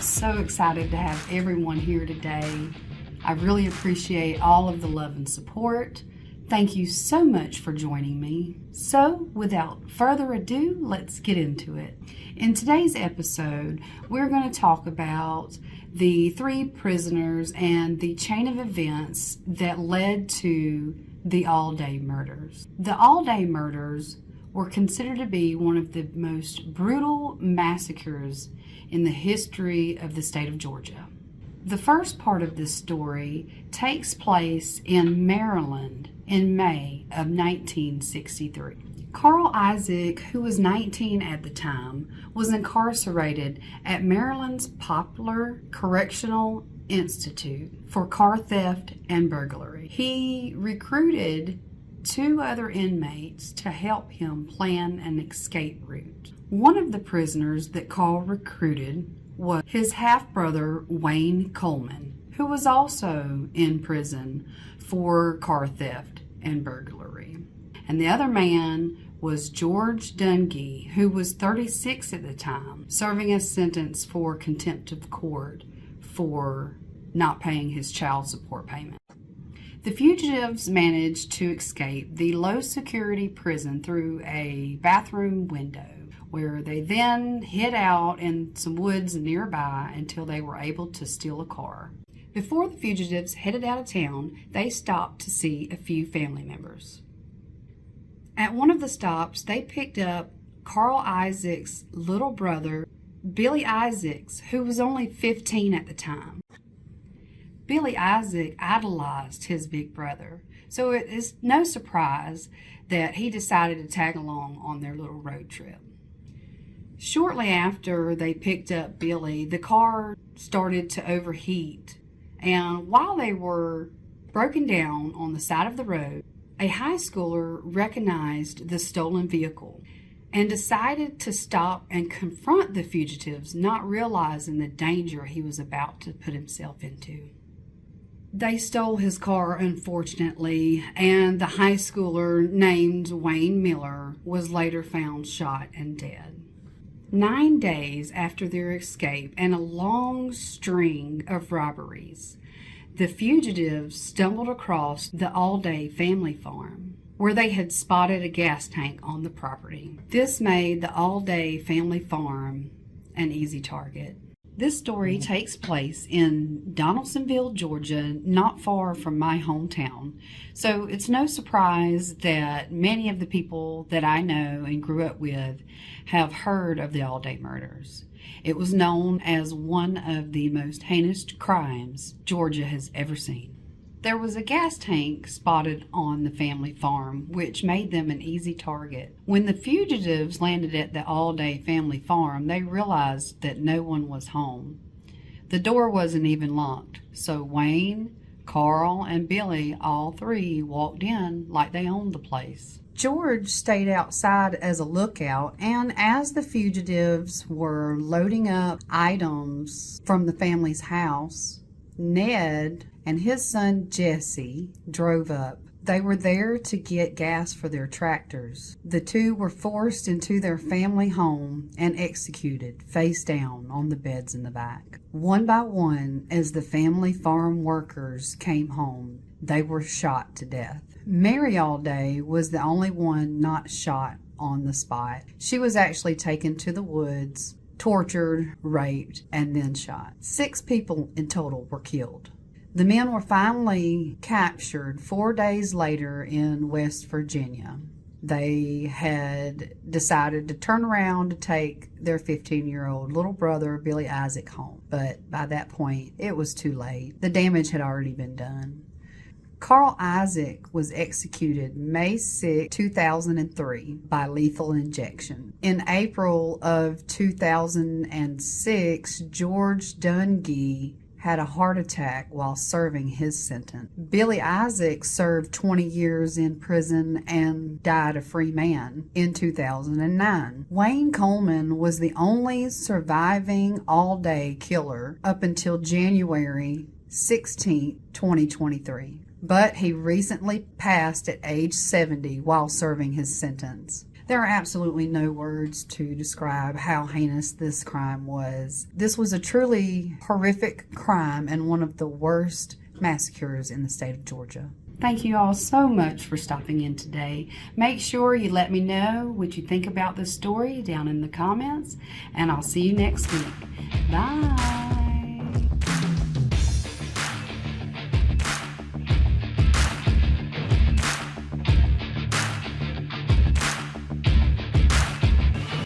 so excited to have everyone here today. I really appreciate all of the love and support. Thank you so much for joining me. So, without further ado, let's get into it. In today's episode, we're going to talk about the 3 prisoners and the chain of events that led to the Alday murders. The Alday murders were considered to be one of the most brutal massacres in the history of the state of Georgia. The first part of this story takes place in Maryland in May of 1963. Carl Isaac, who was 19 at the time, was incarcerated at Maryland's Poplar Correctional Institute for car theft and burglary. He recruited 2 other inmates to help him plan an escape route. One of the prisoners that Carl recruited was his half-brother Wayne Coleman, who was also in prison for car theft and burglary. And the other man was George Dungy, who was 36 at the time, serving a sentence for contempt of court for not paying his child support payment. The fugitives managed to escape the low-security prison through a bathroom window, where they then hid out in some woods nearby until they were able to steal a car. Before the fugitives headed out of town, they stopped to see a few family members. At one of the stops, they picked up Carl Isaac's little brother, Billy Isaacs, who was only 15 at the time. Billy Isaac idolized his big brother, so it is no surprise that he decided to tag along on their little road trip. Shortly after they picked up Billy, the car started to overheat, and while they were broken down on the side of the road, a high schooler recognized the stolen vehicle and decided to stop and confront the fugitives, not realizing the danger he was about to put himself into. They stole his car, unfortunately, and the high schooler named Wayne Miller was later found shot and dead. 9 days after their escape and a long string of robberies, the fugitives stumbled across the Alday Family Farm, where they had spotted a gas tank on the property. This made the Alday Family Farm an easy target. This story takes place in Donaldsonville, Georgia, not far from my hometown. So it's no surprise that many of the people that I know and grew up with have heard of the Alday murders. It was known as one of the most heinous crimes Georgia has ever seen. There was a gas tank spotted on the family farm, which made them an easy target. When the fugitives landed at the Alday Family Farm, they realized that no one was home. The door wasn't even locked, so Wayne, Carl, and Billy, all 3, walked in like they owned the place. George stayed outside as a lookout, and as the fugitives were loading up items from the family's house, Ned and his son Jesse drove up. They were there to get gas for their tractors. The 2 were forced into their family home and executed face down on the beds in the back. One by one, as the family farm workers came home, they were shot to death. Mary Alday was the only one not shot on the spot. She was actually taken to the woods, tortured, raped, and then shot. 6 people in total were killed. The men were finally captured 4 days later in West Virginia. They had decided to turn around to take their 15-year-old little brother, Billy Isaac, home. But by that point, it was too late. The damage had already been done. Carl Isaac was executed May 6, 2003 by lethal injection. In April of 2006, George Dungy had a heart attack while serving his sentence. Billy Isaac served 20 years in prison and died a free man in 2009. Wayne Coleman was the only surviving Alday killer up until January 16, 2023. But he recently passed at age 70 while serving his sentence. There are absolutely no words to describe how heinous this crime was. This was a truly horrific crime and one of the worst massacres in the state of Georgia. Thank you all so much for stopping in today. Make sure you let me know what you think about this story down in the comments, and I'll see you next week. Bye.